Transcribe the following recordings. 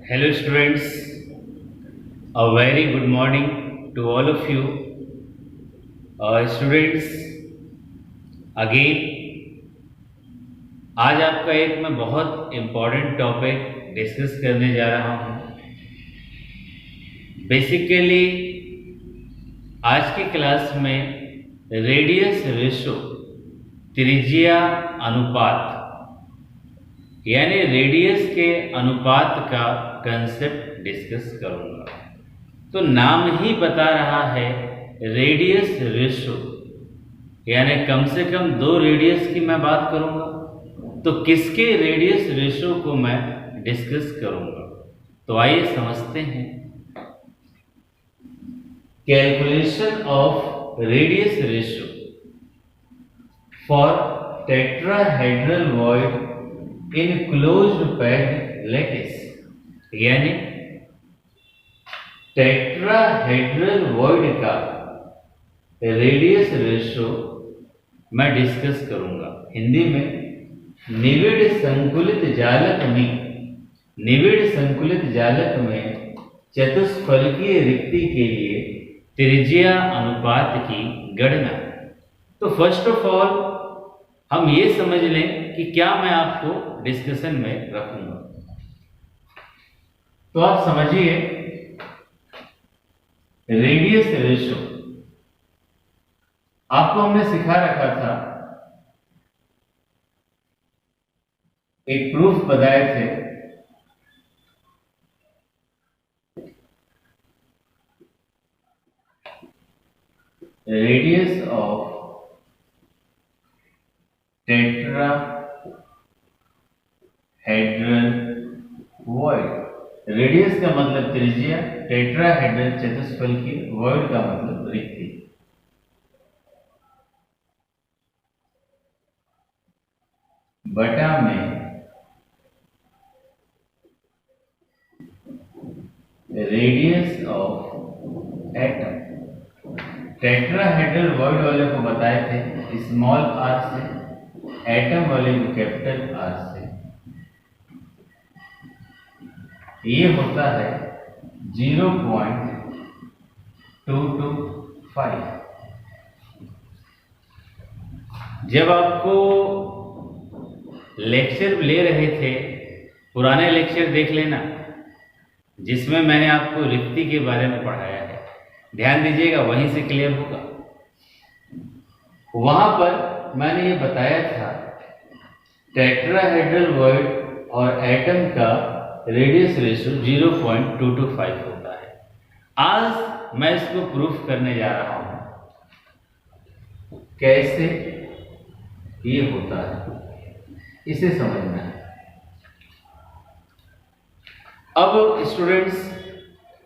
Hello students, a very good morning to all of you. Students, again आज आपका एक मैं बहुत इम्पोर्टेंट टॉपिक डिस्कस करने जा रहा हूँ। बेसिकली आज की क्लास में रेडियस रेशो, त्रिज्या अनुपात यानी रेडियस के अनुपात का कंसेप्ट डिस्कस करूंगा। तो नाम ही बता रहा है रेडियस रेशो, यानी कम से कम दो रेडियस की मैं बात करूंगा। तो किसके रेडियस रेशो को मैं डिस्कस करूंगा, तो आइए समझते हैं। Calculation of radius ratio for tetrahedral void in closed packed lattice, यानी टेट्राहेड्रल वॉइड का रेडियस रेशो मैं डिस्कस करूंगा। हिंदी में निविड़ संकुलित जालक में चतुष्फलकीय रिक्ति के लिए त्रिज्या अनुपात की गणना। तो फर्स्ट ऑफ ऑल हम ये समझ लें कि क्या मैं आपको डिस्कशन में रखूंगा। तो आप समझिए, रेडियस रेशो आपको हमने सिखा रखा था, एक प्रूफ बताए थे। Radius of tetrahedral void, radius का मतलब त्रिज्या, टेट्राहेड्रल चतुष्फलकीय, वॉइड का मतलब रिक्ति। बटा में radius of atom. Tetrahedral void वाले को बताए थे स्मॉल आर से, एटम वाले को कैपिटल आर से। ये होता है 0.225। जब आपको लेक्चर ले रहे थे, पुराने लेक्चर देख लेना जिसमें मैंने आपको रिक्ति के बारे में पढ़ाया है, ध्यान दीजिएगा, वहीं से क्लियर होगा। वहां पर मैंने ये बताया था टेट्राहेड्रल वॉइड और एटम का रेडियस रेशो 0.225 होता है। आज मैं इसको प्रूफ करने जा रहा हूं कैसे ये होता है, इसे समझना है। अब स्टूडेंट्स,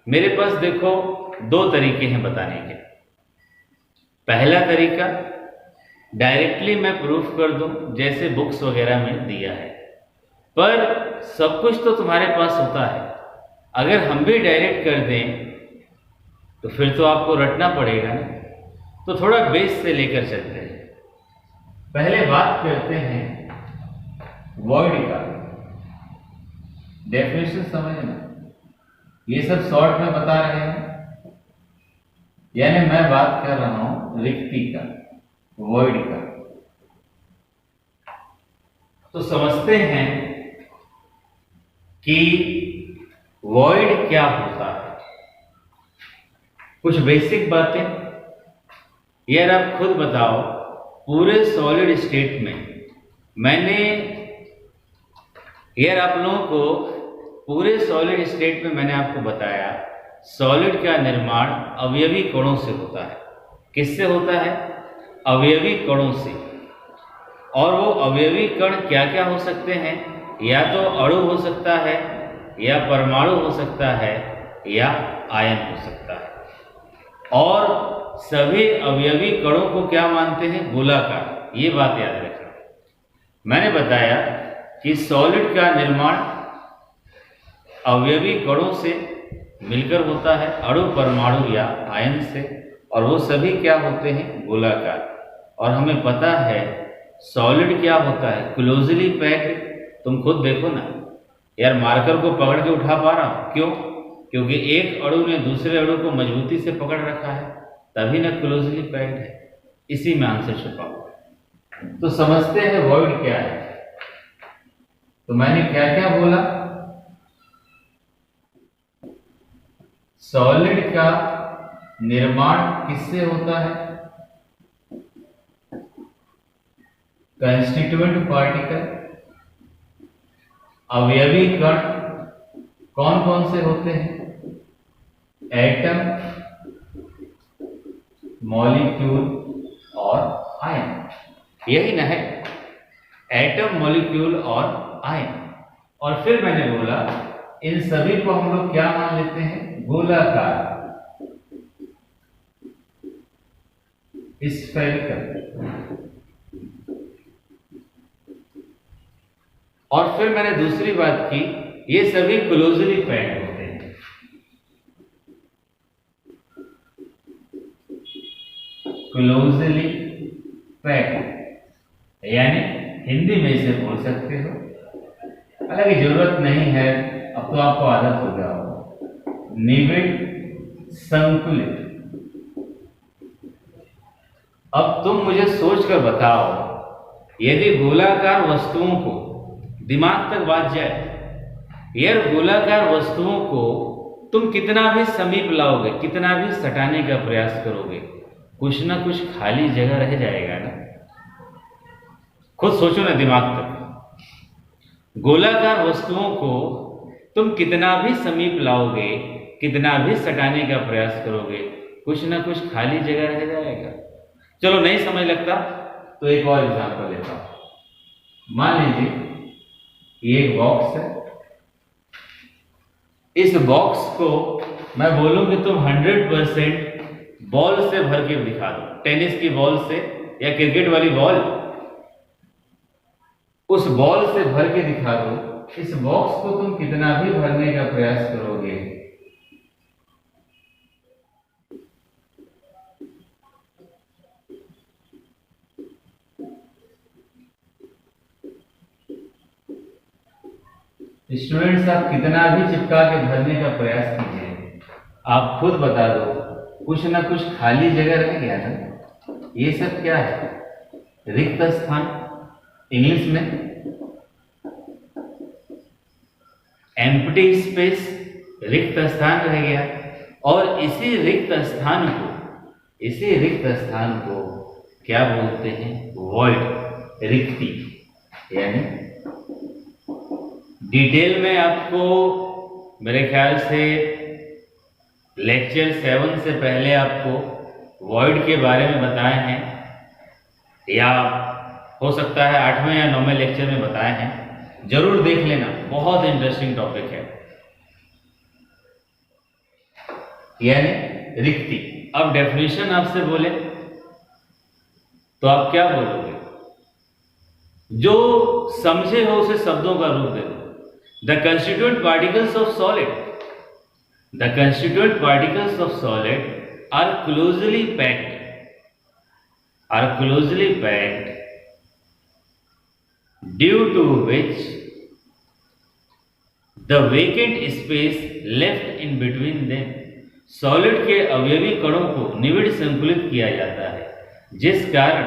मेरे पास देखो दो तरीके हैं बताने के। पहला तरीका डायरेक्टली मैं प्रूफ कर दूं, जैसे बुक्स वगैरह में दिया है, पर सब कुछ तो तुम्हारे पास होता है। अगर हम भी डायरेक्ट कर दें तो फिर तो आपको रटना पड़ेगा ना। तो थोड़ा बेस से लेकर चलते हैं। पहले बात करते हैं वॉइड का। डेफिनेशन समझना, ये सब शॉर्ट में बता रहे हैं, यानी मैं बात कर रहा हूं रिक्ति का, वॉइड का। तो समझते हैं कि वॉइड क्या होता है। कुछ बेसिक बातें यार, आप खुद बताओ। पूरे सॉलिड स्टेट में मैंने यार आप लोगों को पूरे सॉलिड स्टेट में मैंने आपको बताया सॉलिड का निर्माण अवयवी कणों से होता है। किससे होता है? अवयवी कणों से। और वो अवयवी कण क्या क्या हो सकते हैं? या तो अणु हो सकता है, या परमाणु हो सकता है, या आयन हो सकता है। और सभी अवयवी कणों को क्या मानते हैं? गोलाकार। ये बात याद रखना। मैंने बताया कि सॉलिड का निर्माण अवयवी कणों से मिलकर होता है, अणु, परमाणु या आयन से, और वो सभी क्या होते हैं? गोलाकार। और हमें पता है सॉलिड क्या होता है? Closely packed. तुम खुद देखो ना, यार मार्कर को पकड़ के उठा पा रहा हूं, क्यों? क्योंकि एक अणु ने दूसरे अणु को मजबूती से पकड़ रखा है, तभी ना क्लोजली पैक्ड है। इसी में आंसर छुपा हुआ है। तो समझते हैं वॉइड क्या है। तो मैंने क्या क्या बोला? सॉलिड का निर्माण किससे होता है? कंस्टिट्यूएंट पार्टिकल, अवयवी कण कौन कौन से होते हैं? एटम, मॉलिक्यूल और आयन। यही ना है, एटम, मॉलिक्यूल और आयन। और फिर मैंने बोला इन सभी को हम लोग क्या मान लेते हैं? गोलाकार, स्फेरिकल। और फिर मैंने दूसरी बात की, ये सभी क्लोजली पैक्ड होते हैं। क्लोजली पैक्ड, यानी हिंदी में इसे बोल सकते हो, हालांकि जरूरत नहीं है, अब तो आपको आदत हो गया होगा, निबिड़ संकुलित। अब तुम मुझे सोचकर बताओ, यदि गोलाकार वस्तुओं को, दिमाग तक बात जाए, यार गोलाकार वस्तुओं को तुम कितना भी समीप लाओगे, कितना भी सटाने का प्रयास करोगे, कुछ ना कुछ खाली जगह रह जाएगा ना। खुद सोचो ना दिमाग तक। गोलाकार वस्तुओं को तुम कितना भी समीप लाओगे, कितना भी सटाने का प्रयास करोगे, कुछ ना कुछ खाली जगह रह जाएगा। चलो नहीं समझ लगता तो एक और एग्जांपल लेता हूं। मान लीजिए ये एक बॉक्स है, इस बॉक्स को मैं बोलूं कि तुम 100% बॉल से भर के दिखा दो, टेनिस की बॉल से या क्रिकेट वाली बॉल, उस बॉल से भर के दिखा दो। इस बॉक्स को तुम कितना भी भरने का प्रयास करोगे, स्टूडेंट्स आप कितना भी चिपका के भरने का प्रयास कीजिए, आप खुद बता दो, कुछ ना कुछ खाली जगह रह गया ना। ये सब क्या है? रिक्त स्थान, इंग्लिश में एम्प्टी स्पेस, रिक्त स्थान रह गया। और इसी रिक्त स्थान को क्या बोलते हैं? वॉइड, रिक्ति। यानी डिटेल में आपको मेरे ख्याल से लेक्चर 7 से पहले आपको वॉइड के बारे में बताए हैं, या हो सकता है 8वें या 9वें लेक्चर में बताए हैं। जरूर देख लेना, बहुत इंटरेस्टिंग टॉपिक है। यानी रिक्ति। अब डेफिनेशन आपसे बोले तो आप क्या बोलोगे? जो समझे हो उसे शब्दों का रूप दे दो। The constituent particles of solid, the constituent particles of solid are closely packed, due to which the vacant space left in between them, solid के अवयवी कणों को निविड़ संकुलित किया जाता है, जिस कारण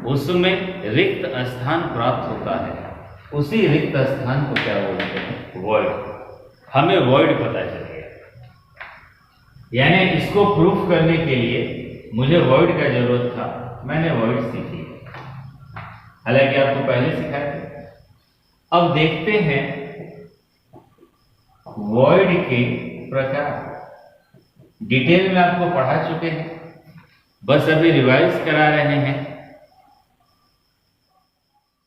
उसमें रिक्त स्थान प्राप्त होता है। उसी रिक्त स्थान को क्या बोलते हैं? वॉइड। हमें वॉइड पता चल गया, यानी इसको प्रूफ करने के लिए मुझे वॉइड का जरूरत था, मैंने वॉइड सीखी, हालांकि आपको पहले सिखाया था। अब देखते हैं वॉइड के प्रकार। डिटेल में आपको पढ़ा चुके हैं, बस अभी रिवाइज करा रहे हैं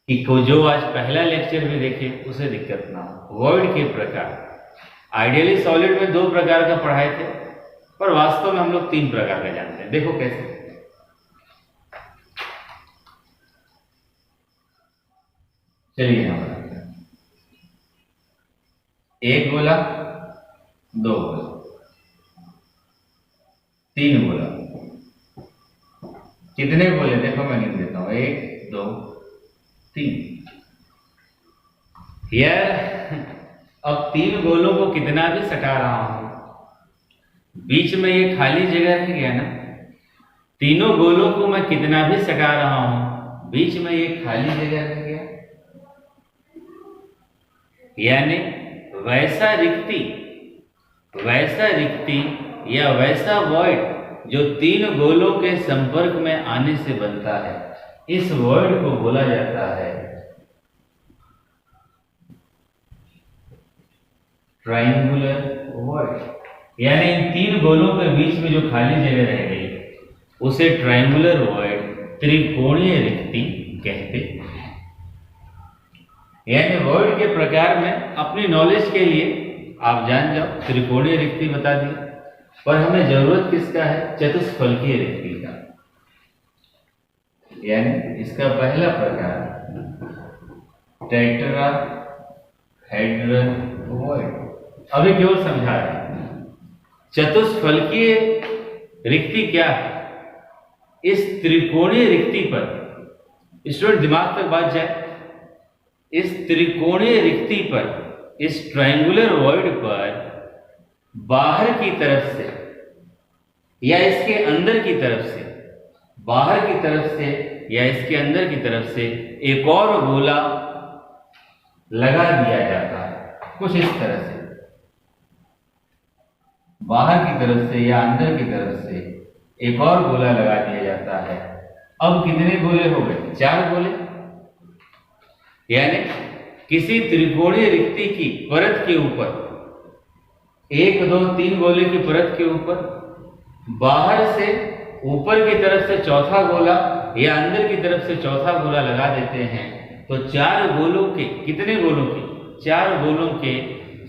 कि जो आज पहला लेक्चर भी देखे उसे दिक्कत ना हो। वॉइड के प्रकार, आइडियली सॉलिड में 2 प्रकार का पढ़ाए थे, पर वास्तव में हम लोग 3 प्रकार का जानते हैं। देखो कैसे। चलिए यहां बनाते हैं। 1 गोला, 2 गोला, 3 गोला। कितने गोले? देखो मैं गिन देता हूं, 1 2 3। यार अब तीन गोलों को कितना भी सटा रहा हूं, बीच में ये खाली जगह रह गया ना। तीनों गोलों को मैं कितना भी सटा रहा हूं, बीच में ये खाली जगह रह गया। यानी वैसा रिक्ति या वैसा वॉइड जो तीन गोलों के संपर्क में आने से बनता है, इस वॉइड को बोला जाता है ट्रायंगुलर वॉइड। यानी इन तीन गोलों के बीच में जो खाली जगह रह गई उसे ट्रायंगुलर वॉइड, त्रिकोणीय रिक्ति कहते हैं। यानी वॉइड के प्रकार में अपनी नॉलेज के लिए आप जान जाओ, त्रिकोणीय रिक्ति बता दी, पर हमें जरूरत किसका है? चतुष्फलकीय रिक्ति का। यानी इसका पहला प्रकार टेट्राहेड्रल वॉइड। अभी केवल समझा रहे हैं चतुष्फलकीय रिक्ति क्या है। इस त्रिकोणीय रिक्ति पर स्टूडेंट दिमाग तक बात जाए, इस त्रिकोणीय रिक्ति पर, इस ट्रायंगुलर वॉइड पर बाहर की तरफ से या इसके अंदर की तरफ से, बाहर की तरफ से या इसके अंदर की तरफ से एक और गोला लगा दिया जाता है, कुछ इस तरह से। बाहर की तरफ से या अंदर की तरफ से एक और गोला लगा दिया जाता है। अब कितने गोले हो गए? 4 गोले। यानी किसी त्रिकोणीय रिक्ति की परत के ऊपर 1 2 3 गोले की परत के ऊपर बाहर से ऊपर की तरफ से चौथा गोला या अंदर की तरफ से चौथा गोला लगा देते हैं, तो 4 गोलों के, कितने गोलों के? 4 गोलों के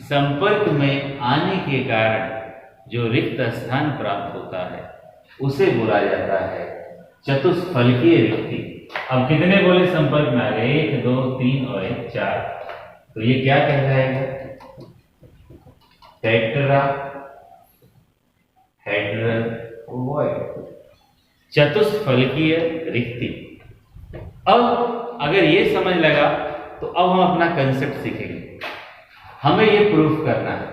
संपर्क में आने के कारण जो रिक्त स्थान प्राप्त होता है उसे बोला जाता है चतुष्फलकीय रिक्ति। अब कितने गोले संपर्क में आ गए? 1 2 3 और 1 4। तो ये क्या कहलाएगा? टेट्राहेड्रल वॉइड, चतुष्फलकीय रिक्ति। अब अगर ये समझ लगा तो अब हम अपना कंसेप्ट सीखेंगे। हमें ये प्रूफ करना है।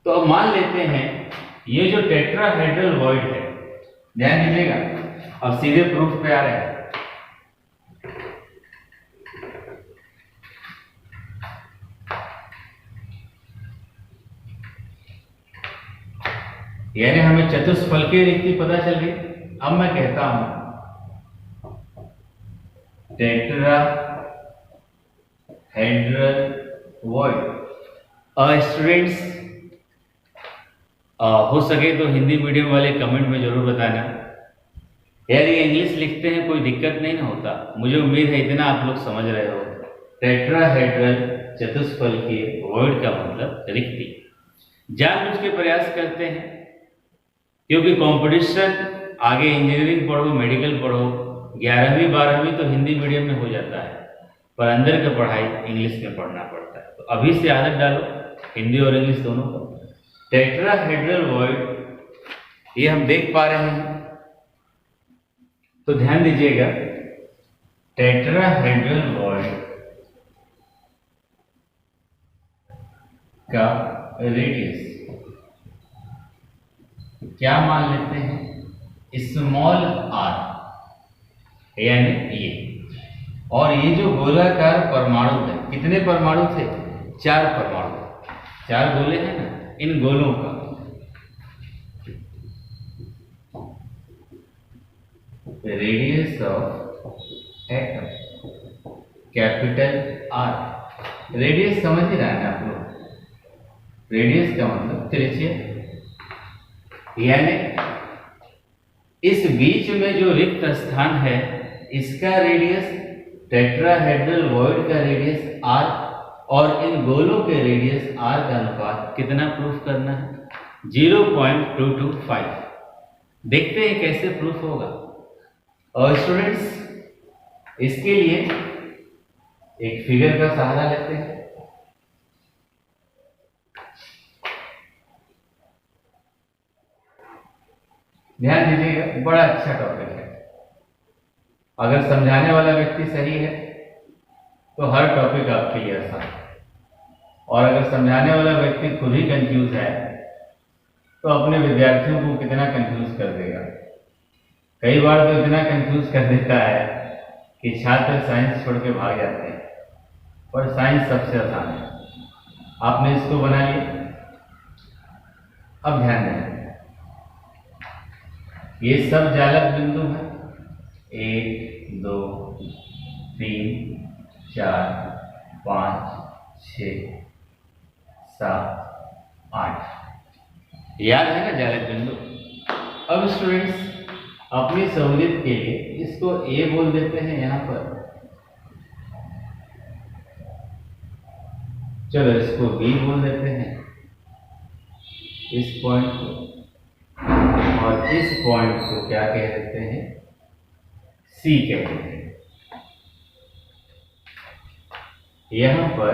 तो अब मान लेते हैं ये जो टेट्राहेड्रल वॉइड है, ध्यान दीजिएगा, अब सीधे प्रूफ पे आ रहे हैं। यानी हमें चतुष्फलकीय रिक्ति पता चल गई। अब मैं कहता हूं टेट्राहेड्रल वॉइड। स्टूडेंट्स, हो सके तो हिंदी मीडियम वाले कमेंट में जरूर बताना। यार ये इंग्लिश लिखते हैं, कोई दिक्कत नहीं ना होता। मुझे उम्मीद है इतना आप लोग समझ रहे हो। टेट्राहेड्रल चतुष्फलकीय वॉइड का मतलब रिक्ति। जानबूझ के प्रयास करते हैं क्योंकि कंपटीशन आगे इंजीनियरिंग पढ़ो, मेडिकल पढ़ो, 11वीं 12वीं तो हिंदी मीडियम में हो जाता है, पर अंदर का पढ़ाई इंग्लिश में पढ़ना पड़ता है। तो अभी से आदत डालो हिंदी और इंग्लिश दोनों को। टेट्राहेड्रल वॉइड ये हम देख पा रहे हैं, तो ध्यान दीजिएगा। टेट्राहेड्रल वॉइड का रेडियस क्या मान लेते हैं? स्मॉल r, यानी ये। और ये जो गोलाकार परमाणु है, कितने परमाणु थे? 4 परमाणु, 4 गोले हैं ना, इन गोलों का radius of atom capital R। Radius समझ ही रहा है ना आप लोग? रेडियस का मतलब त्रिज्या। यानी इस बीच में जो रिक्त स्थान है इसका रेडियस, टेट्राहेड्रल वॉइड का रेडियस R, और इन गोलों के रेडियस R का अनुपात कितना प्रूफ करना है? 0.225। देखते हैं कैसे प्रूफ होगा। और स्टूडेंट्स, इसके लिए एक फिगर का सहारा लेते हैं। ध्यान दीजिएगा, बड़ा अच्छा टॉपिक है। अगर समझाने वाला व्यक्ति सही है तो हर टॉपिक आपके लिए आसान है। और अगर समझाने वाला व्यक्ति खुद ही कंफ्यूज है तो अपने विद्यार्थियों को कितना कंफ्यूज कर देगा। कई बार तो इतना कंफ्यूज कर देता है कि छात्र साइंस छोड़ के भाग जाते हैं, और साइंस सबसे आसान है। आपने इसको बना लिया। अब ध्यान दें, ये सब जालक बिंदु हैं, 1 2 3 4 5 6 7 8। याद है ना जालक बिंदु। अब स्टूडेंट्स अपनी सहूलियत के लिए इसको ए बोल देते हैं यहां पर, चलो इसको बी बोल देते हैं, इस पॉइंट को, और इस पॉइंट को क्या कह देते हैं, सी कह देते हैं। यहां पर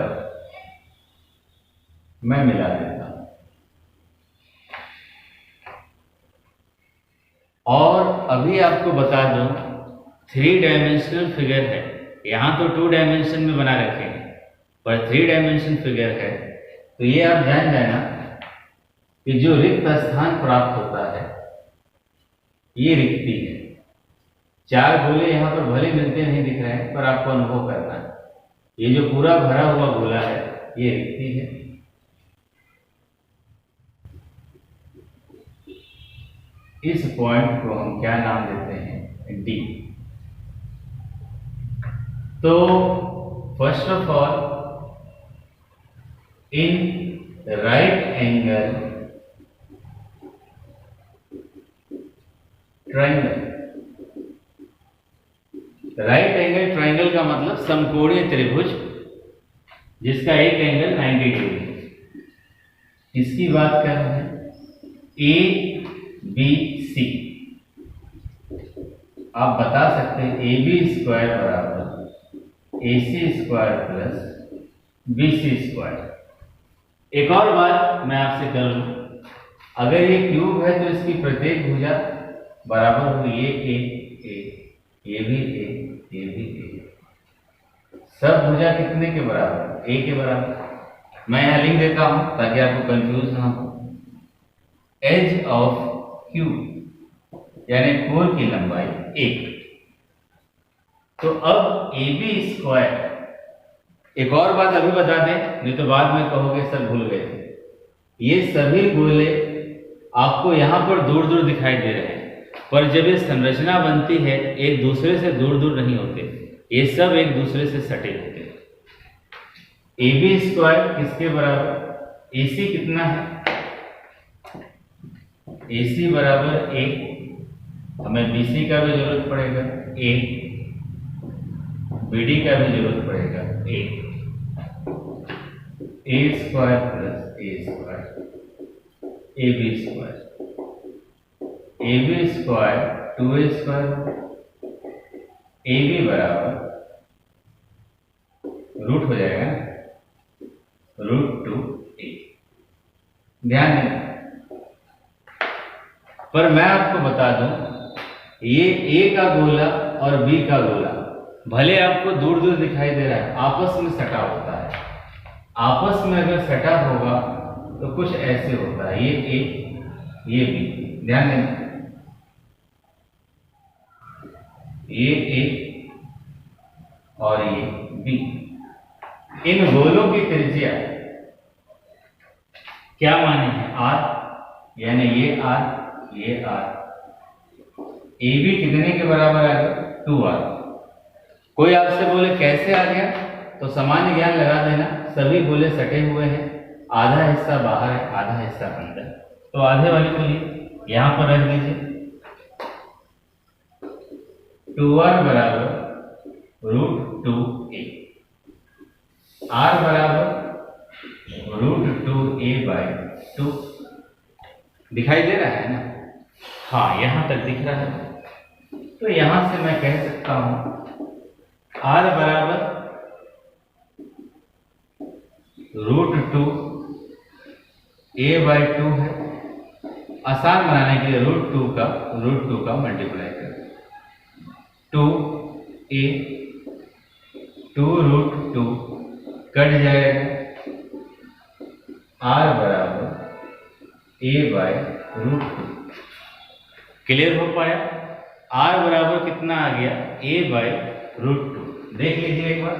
मैं मिला देता हूं। और अभी आपको बता दूं 3 डायमेंशनल फिगर है, यहां तो 2 डायमेंशन में बना रखे हैं, पर 3 डायमेंशन फिगर है। तो ये आप जान जाना कि जो रिक्त स्थान प्राप्त होता है ये रिक्ति है। 4 गोले यहां पर भले मिलते नहीं दिख रहे हैं, पर आपको अनुभव करना है, ये जो पूरा भरा हुआ गोला है ये रिक्ति है। इस पॉइंट को हम क्या नाम देते हैं, डी। तो first of all in right angle triangle, right angle triangle का मतलब समकोणीय त्रिभुज जिसका एक एंगल 90 डिग्री है, इसकी बात कर रहे हैं। ए बी सी, आप बता सकते हैं ए बी स्क्वायर बराबर A C square plus B C square. एक और बात मैं आपसे कर लूं, अगर ये क्यूब है तो इसकी प्रत्येक भुजा बराबर हो, ये भी ए भी ए, सब भुजा कितने के बराबर, ए के बराबर। मैं यहां लिख देता हूं ताकि आपको कंफ्यूज ना हो। एज ऑफ क्यूब यानी कोण की लंबाई 1। तो अब ए बी स्क्वायर, एक और बात अभी बता दें नहीं तो बाद में कहोगे सर भूल गए थे, ये सभी गोले आपको यहां पर दूर दूर दिखाई दे रहे हैं, पर जब ये संरचना बनती है एक दूसरे से दूर दूर नहीं होते, ये सब एक दूसरे से सटे होते हैं। ए बी स्क्वायर किसके बराबर, ए सी कितना है, ए सी बराबर ए, हमें बी सी का भी जरूरत पड़ेगा ए, बी डी का भी जरूरत पड़ेगा A square plus A square, A B square, A B square 2a square, A B बराबर रूट हो जाएगा √2a। ध्यान दें, पर मैं आपको बता दूं ये ए का गोला और बी का गोला भले आपको दूर दूर दिखाई दे रहा है, आपस में सटा होता है। आपस में अगर सटा होगा तो कुछ ऐसे होता है, ये ए ये बी, ध्यान देना, ये ए और ये बी। इन गोलों की त्रिज्या क्या माने हैं, आर, यानी ये आर ये आर। ए बी कितने के बराबर आ गया, 2r। कोई आपसे बोले कैसे आ गया, तो सामान्य ज्ञान लगा देना, सभी गोले सटे हुए हैं, आधा हिस्सा बाहर है आधा हिस्सा अंदर, तो आधे वाले को लिए यहां पर रख लीजिए। 2r बराबर √2a, r बराबर √2a/2। दिखाई दे रहा है ना, हाँ यहां तक दिख रहा है। तो यहां से मैं कह सकता हूं r बराबर √2a/2 है। आसान बनाने के लिए √2 का मल्टीप्लाई कर 2a, 2√2 कट जाएगा, आर बराबर ए बाय रूट 2। क्लियर हो पाया? आर बराबर कितना आ गया? ए बाय रूट 2। देख लीजिए एक बार।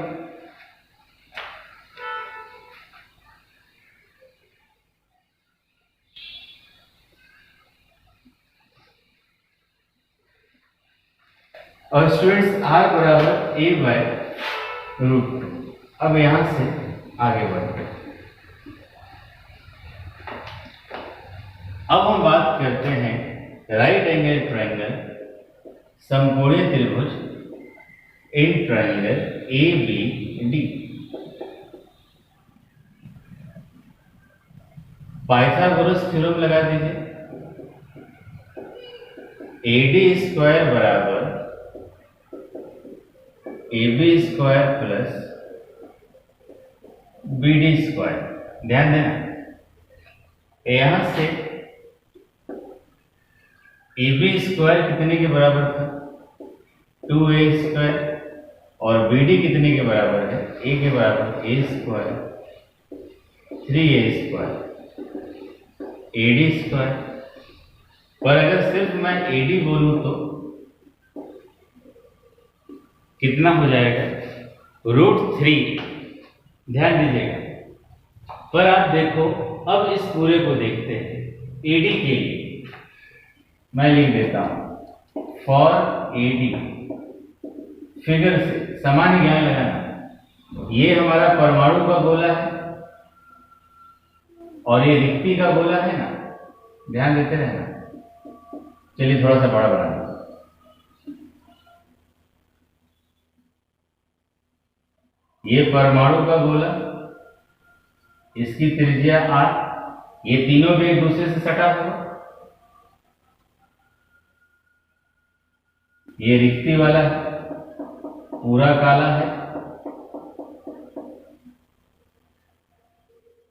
और स्टूडेंट्स आर बराबर ए बाय रूट 2। अब यहां से आगे बढ़ते हैं। अब हम बात करते हैं राइट एंगल ट्रायंगल, समकोणीय त्रिभुज in triangle A B D. Pythagoras theorem लगा दीजिए। AD स्क्वायर बराबर AB square plus BD square. ध्यान देना, यहां से AB स्क्वायर कितने के बराबर था? 2A square. और BD कितने के बराबर है? A के बराबर A square 3A square AD square. पर अगर सिर्फ मैं AD बोलूं तो कितना हो जाएगा? √3। ध्यान दीजिएगा। पर आप देखो, अब इस पूरे को देखते हैं। AD के लिए मैं लिख देता हूं फॉर AD। फिगर से सामान्य ज्ञान लगाना। ये हमारा परमाणु का गोला है और ये रिक्ति का गोला है ना, ध्यान देते रहना। चलिए थोड़ा सा बड़ा बना दो। ये परमाणु का गोला, इसकी त्रिज्या r, ये तीनों भी एक दूसरे से सटा हुआ। ये रिक्ति वाला है, पूरा काला है,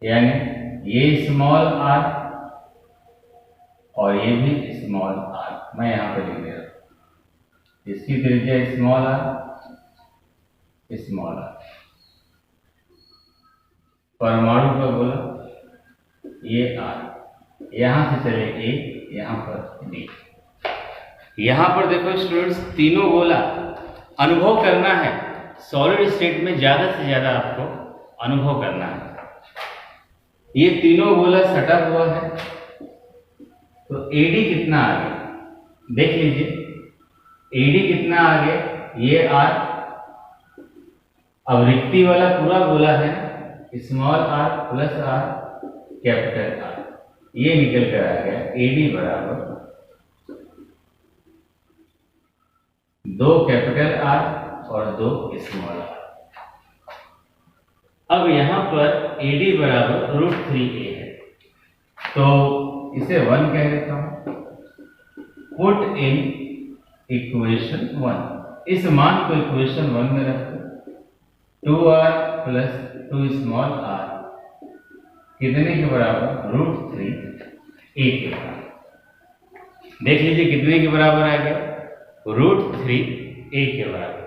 यानी ये स्मॉल r और ये भी स्मॉल r। मैं यहां पर लिख दे रहा हूं, इसकी त्रिज्या स्मॉल r, स्मॉल r। परमाणु का गोला ये r, यहां से चले a, यहां पर d। यहां पर देखो स्टूडेंट्स, तीनों गोला अनुभव करना है। सॉलिड स्टेट में ज्यादा से ज्यादा आपको अनुभव करना है। ये तीनों गोला सटा हुआ है, तो AD कितना आ गया? देख लीजिए AD कितना आ गया? ये r। अब रिक्ति वाला पूरा गोला है, small r plus r capital R। ये निकल कर आ गया AD बराबर 2 कैपिटल R और 2 स्मॉल r। अब यहां पर AD बराबर √3A है, तो इसे 1 कह देता हूं। Put in equation 1। इस मान को इक्वेशन 1 में रखो। 2r प्लस 2 स्मॉल r कितने के बराबर? √3A के बराबर। देख लीजिए कितने के बराबर आ गया? √3A के बराबर।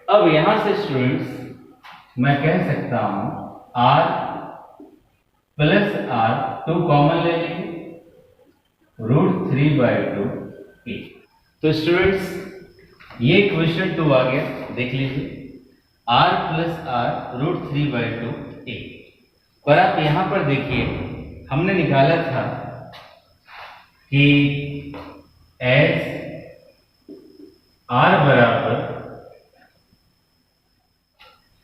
अब यहां से स्टूडेंट्स मैं कह सकता हूं r प्लस r, 2 कॉमन ले लेंगे, √3/2A। तो स्टूडेंट्स ये क्वेश्चन 2 आ गया। देख लीजिए r प्लस r √3/2A। पर आप यहां पर देखिए, हमने निकाला था कि एस r बराबर,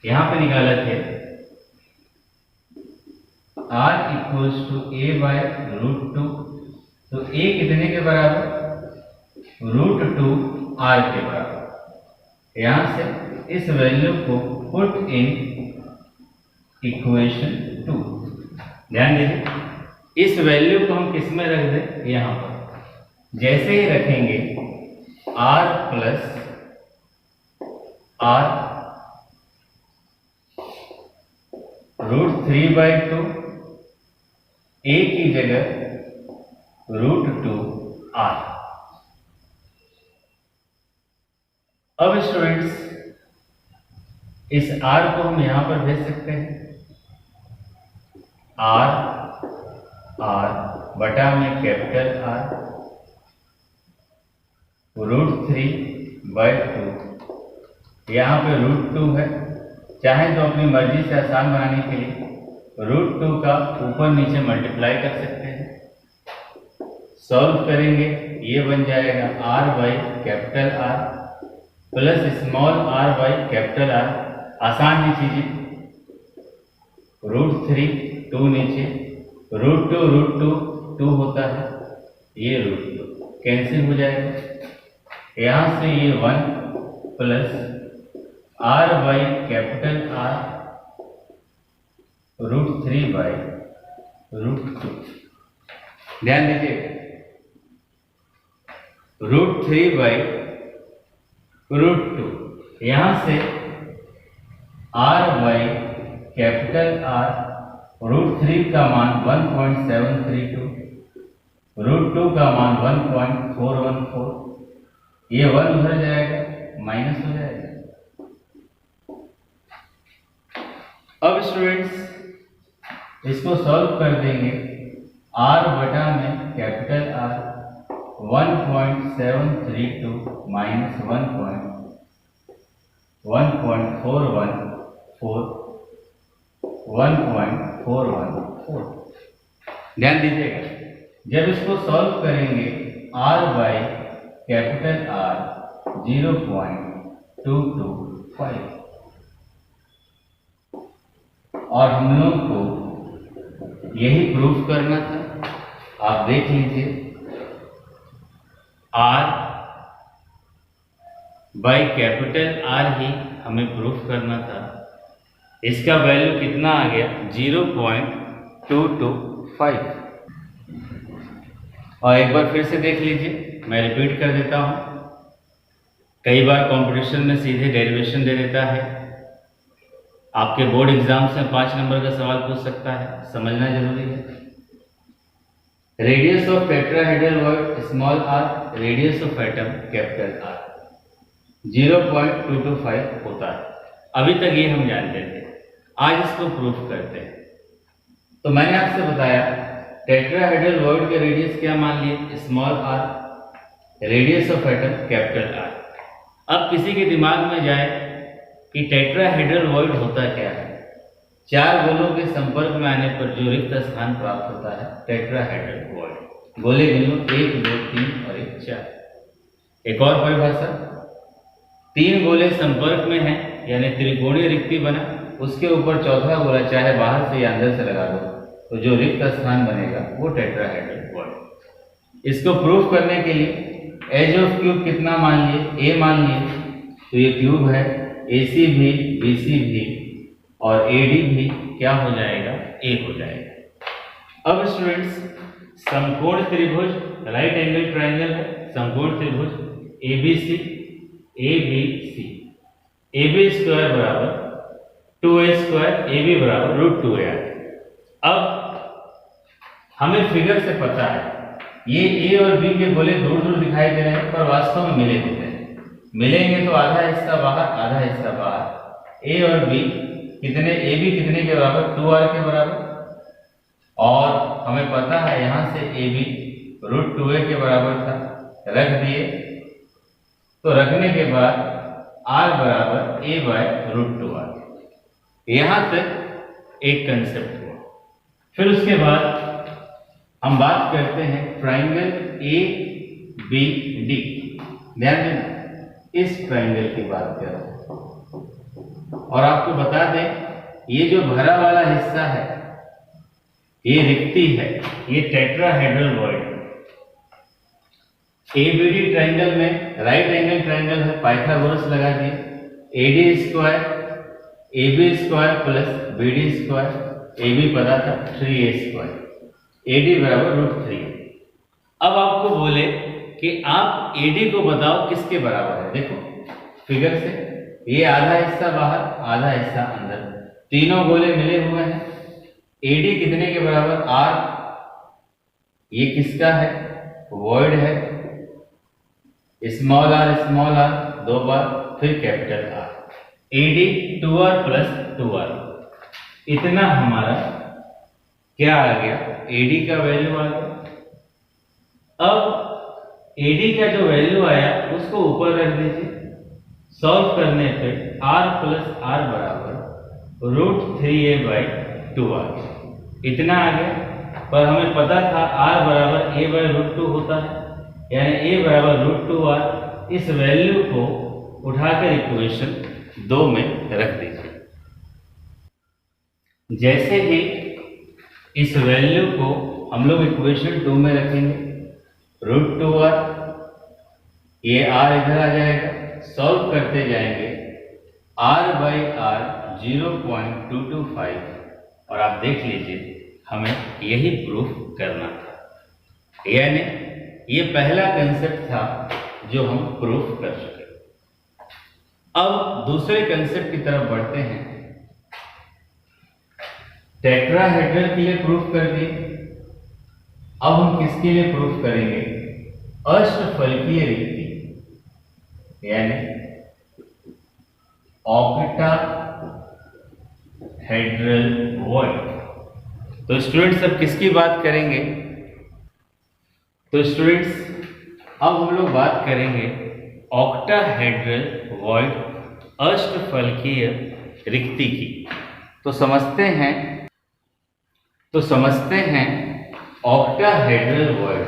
यहां पे निकाला थे r equals to A by √2। तो A कितने के बराबर? √2r के बराबर। यहां से इस वैल्यू को पुट इन इक्वेशन 2। ध्यान दीजिए, इस वैल्यू को हम किस में रख दें? यहां पर। जैसे ही रखेंगे r प्लस r √3/2, A की जगह √2r। अब स्टूडेंट्स इस r को हम यहां पर भेज सकते हैं। आर बटा में कैपिटल आर √3/2। यहाँ पे √2 है, चाहे तो अपनी मर्जी से आसान बनाने के लिए √2 का ऊपर नीचे मल्टीप्लाई कर सकते हैं। सॉल्व करेंगे, ये बन जाएगा r/कैपिटल R प्लस स्मॉल r/कैपिटल R। आसान ही चीजें, √3 2 नीचे, √2 2 होता है, ये √2 कैंसिल हो जाएगा। यहाँ से ये 1 प्लस r/कैपिटल R √3/√2। ध्यान दीजिए, √3/√2। यहाँ से r/कैपिटल R √3 का मान 1.732, √2 का मान 1.414, ये 1 उधर जाएगा, माइनस हो जाएगा। अब स्टूडेंट्स इसको सॉल्व कर देंगे, r बटा में कैपिटल R 1.732 माइनस 1.414। ध्यान दीजिएगा, जब इसको सॉल्व करेंगे r/कैपिटल R 0.225, और हम लोग को यही प्रूफ करना था। आप देख लीजिए, r/कैपिटल R ही हमें प्रूफ करना था। इसका वैल्यू कितना आ गया? 0.225। और एक बार फिर से देख लीजिए, मैं रिपीट कर देता हूं। कई बार कंपटीशन में सीधे डेरिवेशन दे देता है। आपके बोर्ड एग्जाम से 5 नंबर का सवाल पूछ सकता है, समझना जरूरी है। Radius of tetrahedral word small r, radius of atom capital R 0.225 होता है। अभी तक ये हम जानते थे, आज इसको प्रूफ करते हैं। तो मैंने आपसे बताया टेट्राहेड्रल वर्ड के रेडियस क्या मान लिए? Small r, radius of atom capital R। अब किसी के दिमाग में जाए कि टेट्राहेड्रल वर्ड होता क्या है? 4 गोलों के संपर्क में आने पर जो रिक्त स्थान प्राप्त होता है टेट्राहेड्रल वर्ड। गोले गिनो, 1 2 3 और 1 4। एक और परिभाषा, 3 गोले संपर्क में हैं यानी त्रिकोणीय रिक्ति बना, उसके ऊपर चौथा गोला चाहे बाहर से या अंदर से लगा दो तो जो रिक्त स्थान बनेगा वो टेट्राहेड्रल वर्ड। इसको प्रूफ करने के लिए एज ऑफ क्यूब कितना मान लिए? a मान लिए, तो ये क्यूब है, AC भी, BC भी और AD भी क्या हो जाएगा? 1 हो जाएगा। अब स्टूडेंट्स समकोण त्रिभुज, राइट एंगल ट्राइंगल है, समकोण त्रिभुज ABC AB स्क्वायर बराबर 2a स्क्वायर, AB बराबर √2a। अब हमें फिगर से पता है ये A और B के गोले दूर दूर दिखाई दे रहे हैं पर वास्तव में मिले होते हैं। मिलेंगे तो आधा हिस्सा बाहर, आधा हिस्सा बाहर। A और B कितने, AB कितने के बराबर? 2r के बराबर। और हमें पता है यहां से AB √2a के बराबर था, रख दिए। तो रखने के बाद r बराबर a/√2r। यहां तक एक कंसेप्ट हुआ। फिर उसके बाद हम बात करते हैं ट्राइंगल ABD। ध्यान देना, इस ट्राइंगल की बात कर रहे हैं। और आपको बता दें ये जो भरा वाला हिस्सा है ये रिक्ति है, ये टेट्राहेड्रल वर्ड। ABD ट्राइंगल में राइट एंगल ट्राइंगल है, पाइथागोरस लगा दिए। AD square AB square plus BD square, AB पता था 3a स्क्वायर, AD बराबर √3। अब आपको बोले कि आप AD को बताओ किसके बराबर है। देखो फिगर से, ये आधा हिस्सा बाहर, आधा हिस्सा अंदर, तीनों गोले मिले हुए हैं। AD कितने के बराबर? R। ये किसका है? वॉइड है। स्मॉल r 2 बार, फिर capital R। AD 2r plus 2r, इतना हमारा क्या आ गया, AD का वैल्यू आ गया। अब AD का जो वैल्यू आया उसको ऊपर रख दीजिए। सॉल्व करने पे R प्लस R बराबर √3a/2 आ गया, इतना आ गया। पर हमें पता था R बराबर a/√2 होता है, यानी a बराबर √2r। इस वैल्यू को उठाकर इक्वेशन 2 में रख दीजिए। जैसे ही इस वैल्यू को हम लोग इक्वेशन 2 में रखेंगे, √2r, ये r इधर आ जाएगा, सॉल्व करते जाएंगे, r/r 0.225, और आप देख लीजिए हमें यही प्रूफ करना था। यानी ये पहला कंसेप्ट था जो हम प्रूफ कर चुके। अब दूसरे कंसेप्ट की तरफ बढ़ते हैं। टेट्राहेड्रल के लिए प्रूफ कर दिए, अब हम किसके लिए प्रूफ करेंगे, अष्टफलकीय रिक्ति, यानी ऑक्टाहेड्रल वॉइड। तो स्टूडेंट्स अब किसकी बात करेंगे, तो स्टूडेंट्स अब हम लोग बात करेंगे ऑक्टाहेड्रल वॉइड, अष्टफलकीय रिक्ति की। तो समझते हैं ऑक्टाहेड्रल वॉइड।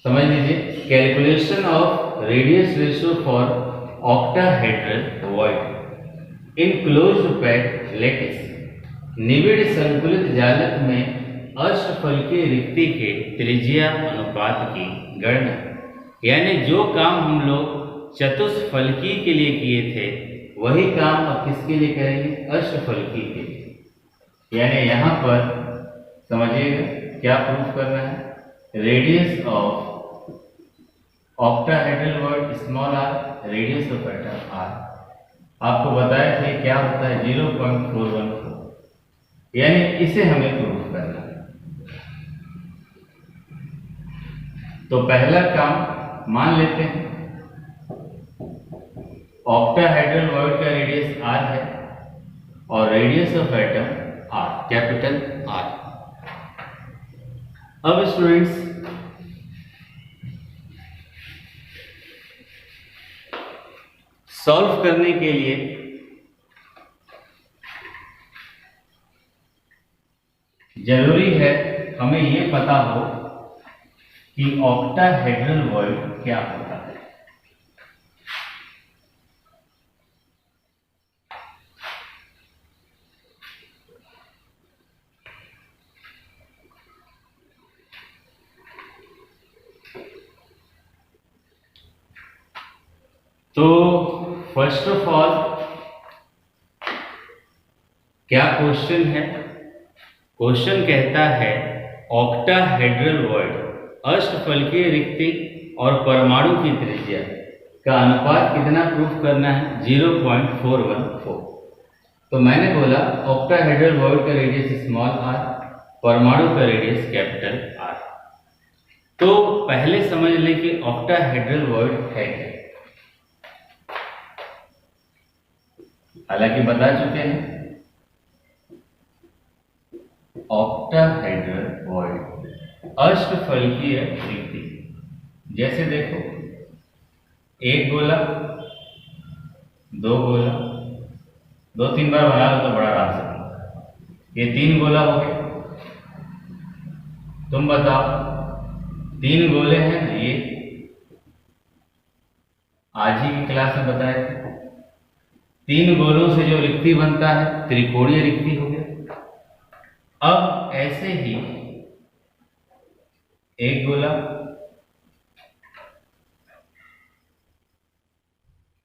समझ लीजिए, calculation of radius ratio for octahedral void in closed packed lattice. निबिड़ संकुलित जालक में अष्टफलकीय रिक्ति के त्रिज्या अनुपात की गणना, यानी जो काम हम लोग चतुष्फलकीय के लिए किए थे वही काम अब किसके लिए करेंगे, अष्टफलकीय के लिए। यानी यहाँ पर समझिएगा क्या प्रूफ करना है, radius of octahedral void small r, radius of atom r। आपको बताया था क्या होता है, 0.414, यानी इसे हमें प्रूफ करना है। तो पहला काम मान लेते हैं, ऑक्टाहेड्रल वॉइड का रेडियस r है और radius of atom r, capital R। अब स्टूडेंट्स सॉल्व करने के लिए जरूरी है हमें यह पता हो कि ऑक्टाहेड्रल वॉइड क्या होता है। तो फर्स्ट ऑफ ऑल क्या क्वेश्चन है, क्वेश्चन कहता है ऑक्टाहेड्रल वॉइड, अष्टफलकीय रिक्ति और परमाणु की त्रिज्या का अनुपात कितना प्रूफ करना है, 0.414। तो मैंने बोला ऑक्टाहेड्रल वॉइड का रेडियस स्मॉल r, परमाणु का रेडियस कैपिटल R। तो पहले समझ लें कि ऑक्टाहेड्रल वॉइड है क्या। हालांकि बता चुके हैं, ऑक्टाहेड्रल वॉइड अष्टफलकीय रिक्ति। जैसे देखो, एक गोला, दो गोला, 2-3 बार बना लो तो बड़ा आराम से बनता है। ये 3 गोला हो गए। तुम बताओ, 3 गोले हैं ना, ये आज ही की क्लास में बताए थे। 3 गोलों से जो रिक्ति बनता है त्रिकोणीय रिक्ति हो गया। अब ऐसे ही एक गोला,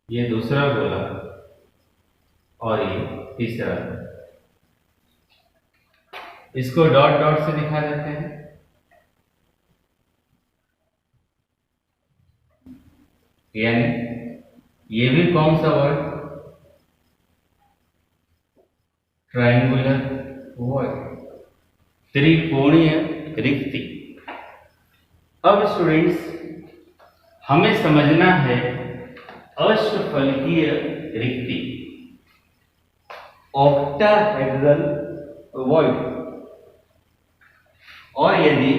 ये दूसरा गोला और ये तीसरा। इसको डॉट डॉट से दिखा देते हैं। यानी ये भी कौन सा वर्ड, ट्रायंगुलर वॉइड, त्रिकोणीय रिक्ति। अब स्टूडेंट्स हमें समझना है अष्टफलकीय रिक्ति, ऑक्टाहेड्रल वॉइड। और यदि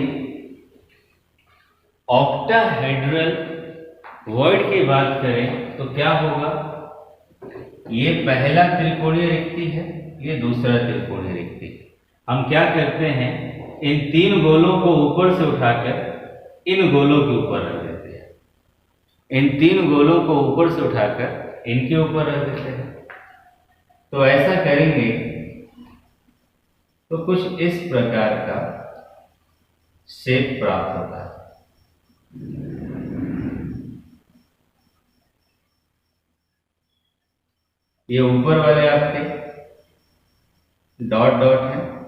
ऑक्टाहेड्रल वॉइड की बात करें तो क्या होगा, ये पहला त्रिकोणीय रिक्ति है, ये दूसरा त्रिकोणीय रिक्ति है। हम क्या करते हैं, इन तीन गोलों को ऊपर से उठाकर इन गोलों के ऊपर रख देते हैं, इन तीन गोलों को ऊपर से उठाकर इनके ऊपर रख देते हैं। तो ऐसा करेंगे तो कुछ इस प्रकार का शेप प्राप्त होता है। ये ऊपर वाले आपके डॉट डॉट है,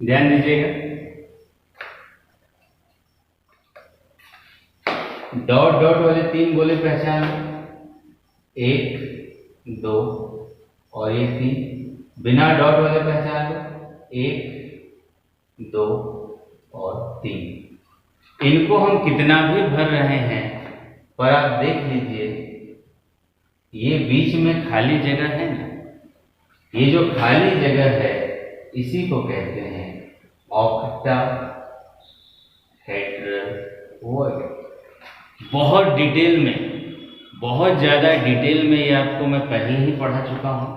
ध्यान दीजिएगा। डॉट डॉट वाले तीन गोले पहचान, 1 2 और ये 3। बिना डॉट वाले पहचान लो, 1 2 और 3। इनको हम कितना भी भर रहे हैं, पर आप देख लीजिए ये बीच में खाली जगह है ना, ये जो खाली जगह है इसी को कहते हैं ऑक्टाहेड्रल वॉइड। बहुत डिटेल में, बहुत ज़्यादा डिटेल में ये आपको मैं पहले ही पढ़ा चुका हूँ।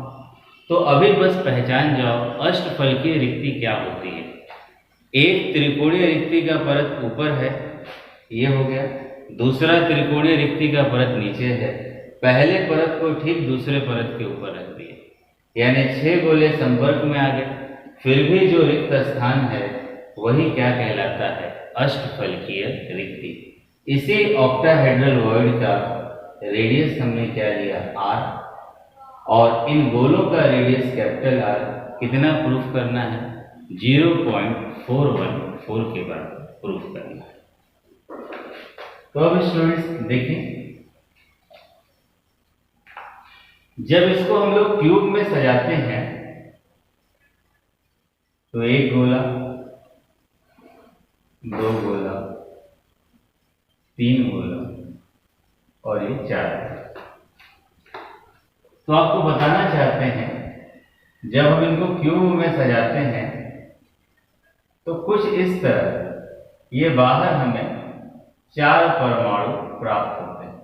तो अभी बस पहचान जाओ अष्टफलकीय रिक्ति क्या होती है। एक त्रिकोणीय रिक्ति का परत ऊपर है, ये हो गया। दूसरा त्रिकोणीय रिक्ति का परत नीचे है। पहले परत को ठीक दूसरे परत के ऊपर रख दिए, यानी 6 गोले संपर्क में आ गए। फिर भी जो रिक्त स्थान है वही क्या कहलाता है, अष्टफलकीय रिक्ति। इसी ऑक्टाहेड्रल वॉइड का रेडियस हमने क्या लिया, r, और इन गोलों का रेडियस कैपिटल R कितना प्रूफ करना है, 0.414 के बराबर प्रूफ करना है। तो अब स्टूडेंट्स देखें, जब इसको हम लोग क्यूब में सजाते हैं तो 1 गोला, 2 गोला, 3 गोला और ये 4। तो आपको बताना चाहते हैं जब हम इनको क्यूब में सजाते हैं तो कुछ इस तरह ये बाहर हमें 4 परमाणु प्राप्त होते हैं।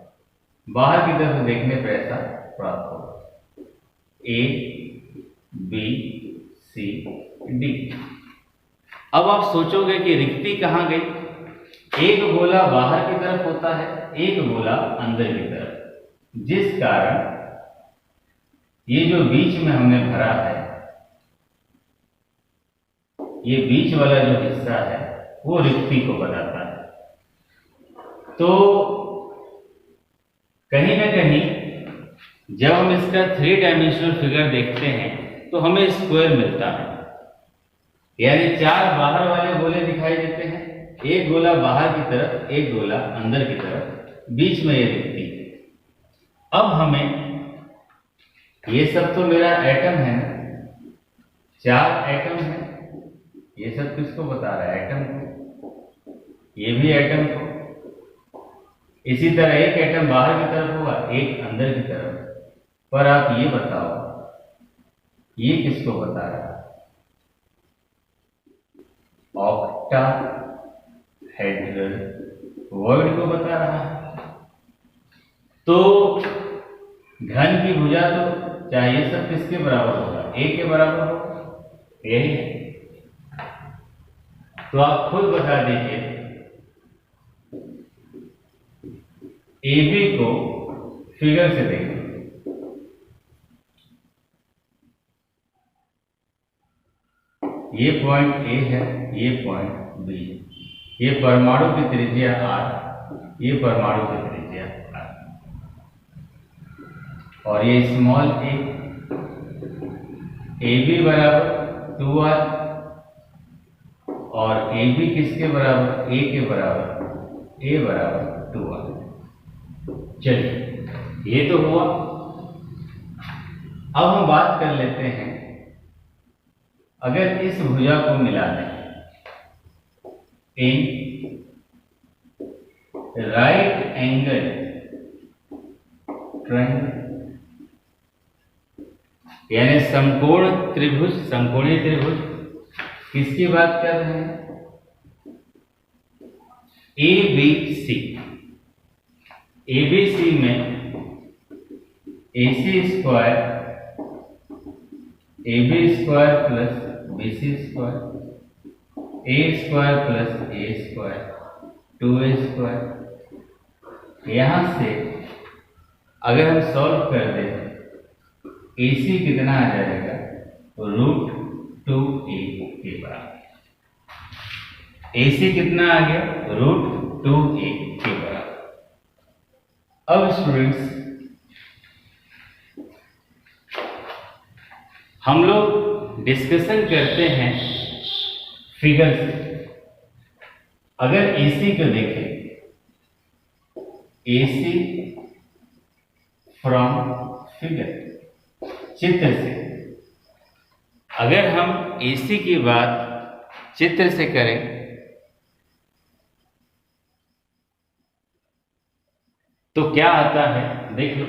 बाहर की तरफ देखने पर ऐसा प्राप्त होगा, A B C D। अब आप सोचोगे कि रिक्ति कहाँ गई, एक गोला बाहर की तरफ होता है, एक गोला अंदर की तरफ, जिस कारण ये जो बीच में हमने भरा है, ये बीच वाला जो हिस्सा है वो रिक्ति को बताता है। तो कहीं ना कहीं जब हम इसका 3 डायमेंशनल फिगर देखते हैं तो हमें स्क्वायर मिलता है, यानी 4 बाहर वाले गोले दिखाई देते हैं, एक गोला बाहर की तरफ, एक गोला अंदर की तरफ, बीच में ये रिक्ति। अब हमें ये सब तो मेरा एटम है ना, 4 एटम है, ये सब किसको बता रहा है, एटम को, ये भी एटम को। इसी तरह एक एटम बाहर की तरफ होगा, एक अंदर की तरफ। पर आप ये बताओ ये किसको बता रहा है, ऑक्टाहेड्रल वॉइड को बता रहा है। तो घन की भुजा तो चाहे ये सब किसके बराबर होगा, a के बराबर होगा, यही है। तो आप खुद बता दीजिए, AB को फिगर से देखिए, ये पॉइंट A है, ये पॉइंट B है, ये परमाणु की त्रिज्या R, ये परमाणु की त्रिज्या R, और ये स्मॉल a, AB बराबर 2R, और AB किसके बराबर, A के बराबर, A बराबर 2R। चलिए ये तो हुआ। अब हम बात कर लेते हैं, अगर इस भुजा को मिला दें इन राइट एंगल ट्रायंगल, यानी समकोण त्रिभुज, समकोणीय त्रिभुज, किसकी बात कर रहे हैं? ABC। ABC में AC square AB square plus BC square, A square plus A square, 2A square. यहां से अगर हम सॉल्व कर दें, AC कितना आ जाएगा? √2A के बराबर। AC कितना आ गया? √2A के बराबर। अब स्टूडेंट्स, हम लोग डिस्कशन करते हैं फिगर से। अगर AC को देखें, AC फ्रॉम फिगर, चित्र से, अगर हम AC की बात चित्र से करें तो क्या आता है देख लो।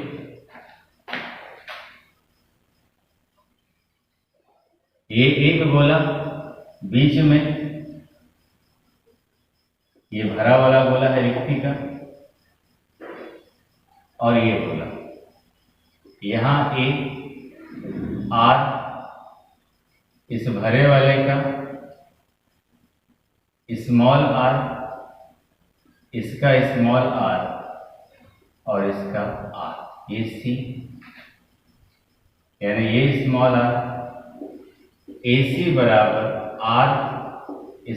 ये एक गोला, बीच में ये भरा वाला गोला है रिक्ति का, और ये गोला, यहां A R इस भरे वाले का, स्मॉल r, इसका स्मॉल r, और इसका r, ये C, यानी ये स्मॉल r, AC बराबर r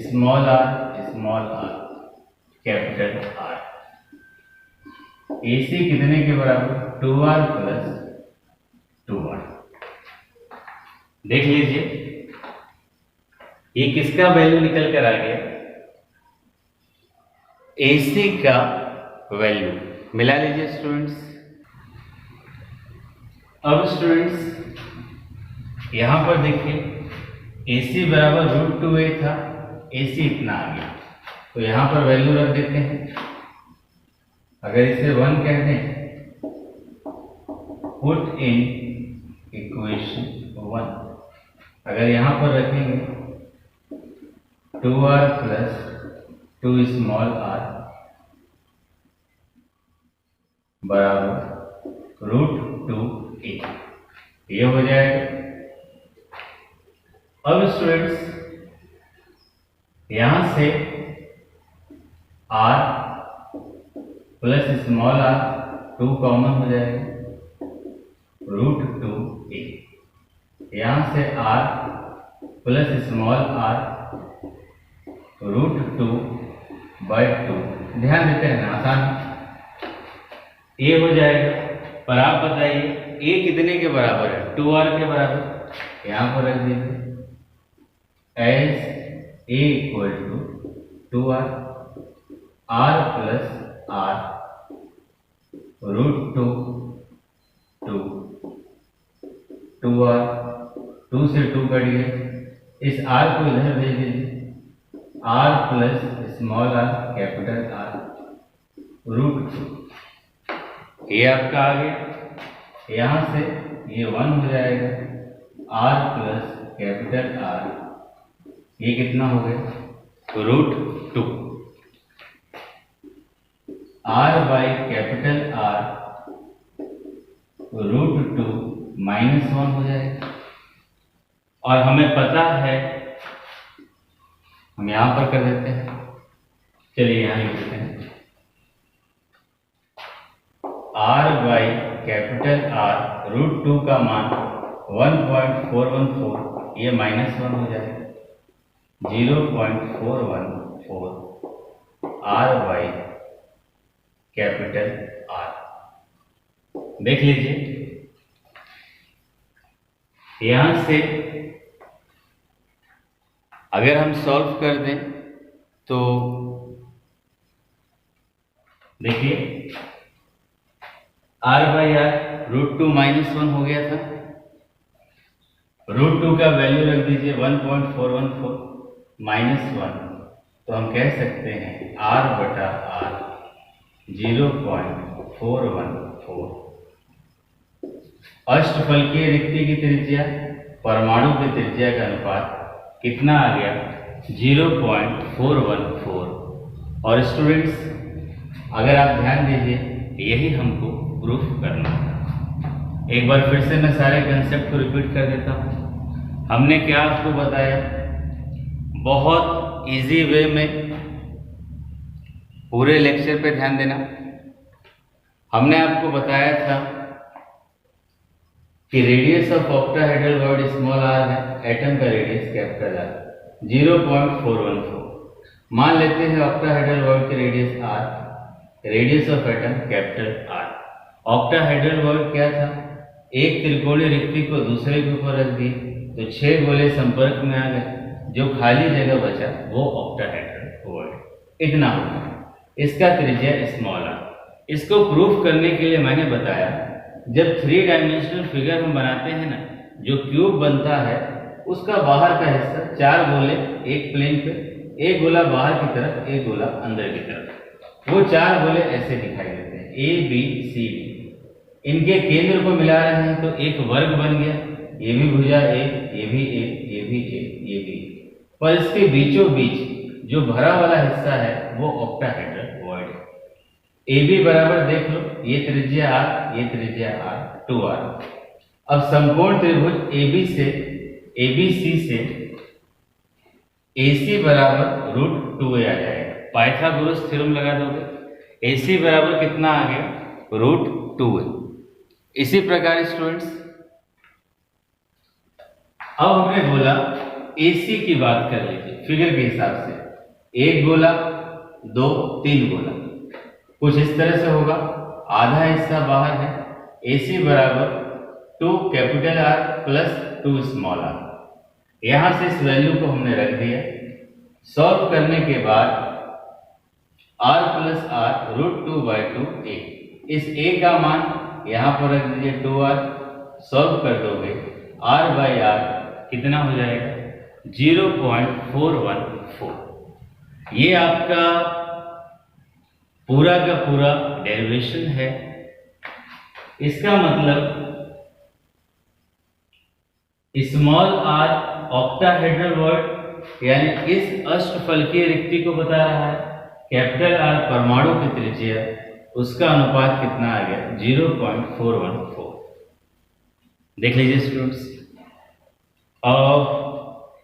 small r capital R। AC कितने के बराबर? 2r plus 2r। देख लीजिए ये किसका वैल्यू निकल कर आ गया? AC का वैल्यू। मिला लीजिए स्टूडेंट्स। अब स्टूडेंट्स यहां पर देखिए, AC बराबर √2A था, AC इतना आ गया, तो यहां पर वैल्यू रख देते हैं। अगर इसे 1 कह दें, पुट इन इक्वेशन 1। अगर यहां पर रखेंगे 2r प्लस 2 स्मॉल r बराबर √2A, ये हो जाएगा। अब स्टूडेंट्स यहां से r plus small r 2 common हो जाएगा, √2A। यहां से r प्लस स्मॉल r √2/2। ध्यान देते हैं ना, आसान A हो जाएगा। पर आप बताइए A कितने के बराबर है? 2r के बराबर। यहां पर रख दीजिए as A equal to 2r, r plus r √2 2r, 2 से 2 कट गए, इस r को इधर भेज दीजिए, r plus small r capital R √2। ये आपका आ गया। यहां से ये 1 हो जाएगा, r प्लस कैपिटल R, ये कितना हो गया? √2। r बाई कैपिटल R √2 -1 हो जाएगा। और हमें पता है, हम यहां पर कर देते हैं, चलिए यहां लिख देते हैं, r बाई कैपिटल R √2 का मान 1.414, ये -1 हो जाएगा, 0.414 r बाई कैपिटल R। देख लीजिए यहां से अगर हम सॉल्व कर दें तो देखिए r/r √2 - 1 हो गया था। √2 का वैल्यू रख दीजिए 1.414 -1, तो हम कह सकते हैं r/r 0.414। अष्टफलकीय रिक्ति की त्रिज्या परमाणु की त्रिज्या का अनुपात कितना आ गया? 0.414। और स्टूडेंट्स, अगर आप ध्यान दीजिए, यही हमको प्रूफ करना था। एक बार फिर से मैं सारे कंसेप्ट को रिपीट कर देता हूँ। हमने क्या आपको बताया? बहुत इजी वे में, पूरे लेक्चर पे ध्यान देना। हमने आपको बताया था कि radius of octahedral word small r है, एटम का रेडियस कैपिटल R 0.414। मान लेते हैं ऑक्टाहेड्रल वर्ड की radius r, radius of atom capital R। Octahedral word क्या था? एक त्रिकोणीय रिक्ति को दूसरे के ऊपर रख दिए तो 6 गोले संपर्क में आ गए, जो खाली जगह बचा वो ऑक्टाहेड्रल वर्ड। इतना होगा। इसका त्रिज्या स्मॉल r। इसको प्रूफ करने के लिए मैंने बताया, जब 3 डायमेंशनल फिगर हम बनाते हैं ना, जो क्यूब बनता है उसका बाहर का हिस्सा 4 गोले एक प्लेन पे, एक गोला बाहर की तरफ, एक गोला अंदर की तरफ, वो 4 गोले ऐसे दिखाई देते हैं A B C D। इनके केंद्र को मिला रहे हैं तो एक वर्ग बन गया। ये भी भुजा A, ये भी A, ये भी A, ये भी A। पर इसके बीचों बीच जो भरा वाला हिस्सा है वो ऑक्टाहेड्रल वर्ड है। AB बराबर देख लो, ये त्रिज्या R, ये त्रिज्या R, 2R। अब समकोण त्रिभुज ABC से AC बराबर √2a आ जाएगा। पाइथागोरस थ्योरम लगा दोगे, AC बराबर कितना आ गया? √2a। इसी प्रकार स्टूडेंट्स, अब हमने बोला AC की बात कर लीजिए फिगर के हिसाब से। 1 गोला, 2, 3 गोला, कुछ इस तरह से होगा। आधा हिस्सा बाहर है। AC बराबर 2 capital R plus 2 small r। यहां से इस वैल्यू को हमने रख दिया। सॉल्व करने के बाद r प्लस r √2/2a। इस a का मान यहां पर रख दीजिए 2r। सॉल्व कर दोगे r/r कितना हो जाएगा? 0.414। ये आपका पूरा का पूरा डेरिवेशन है। इसका मतलब स्मॉल r ऑक्टाहेड्रल वर्ड यानी इस अष्टफलकीय रिक्ति को बता रहा है। कैपिटल R परमाणु की त्रिज्या, उसका अनुपात कितना आ गया? 0.414। देख लीजिए स्टूडेंट्स। और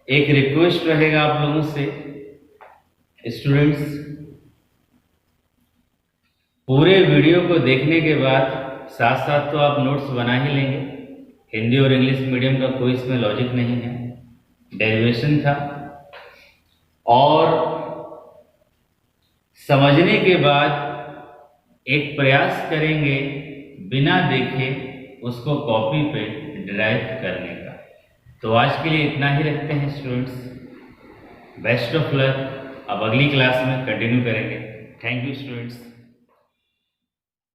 एक रिक्वेस्ट रहेगा आप लोगों से स्टूडेंट्स, पूरे वीडियो को देखने के बाद साथ साथ तो आप नोट्स बना ही लेंगे। हिंदी और इंग्लिश मीडियम का कोई इसमें लॉजिक नहीं है, डेरिवेशन था। और समझने के बाद एक प्रयास करेंगे बिना देखे उसको कॉपी पे डिराइव करने का। तो आज के लिए इतना ही रखते हैं स्टूडेंट्स। Best of luck. अब अगली क्लास में कंटिन्यू करेंगे। Thank you students.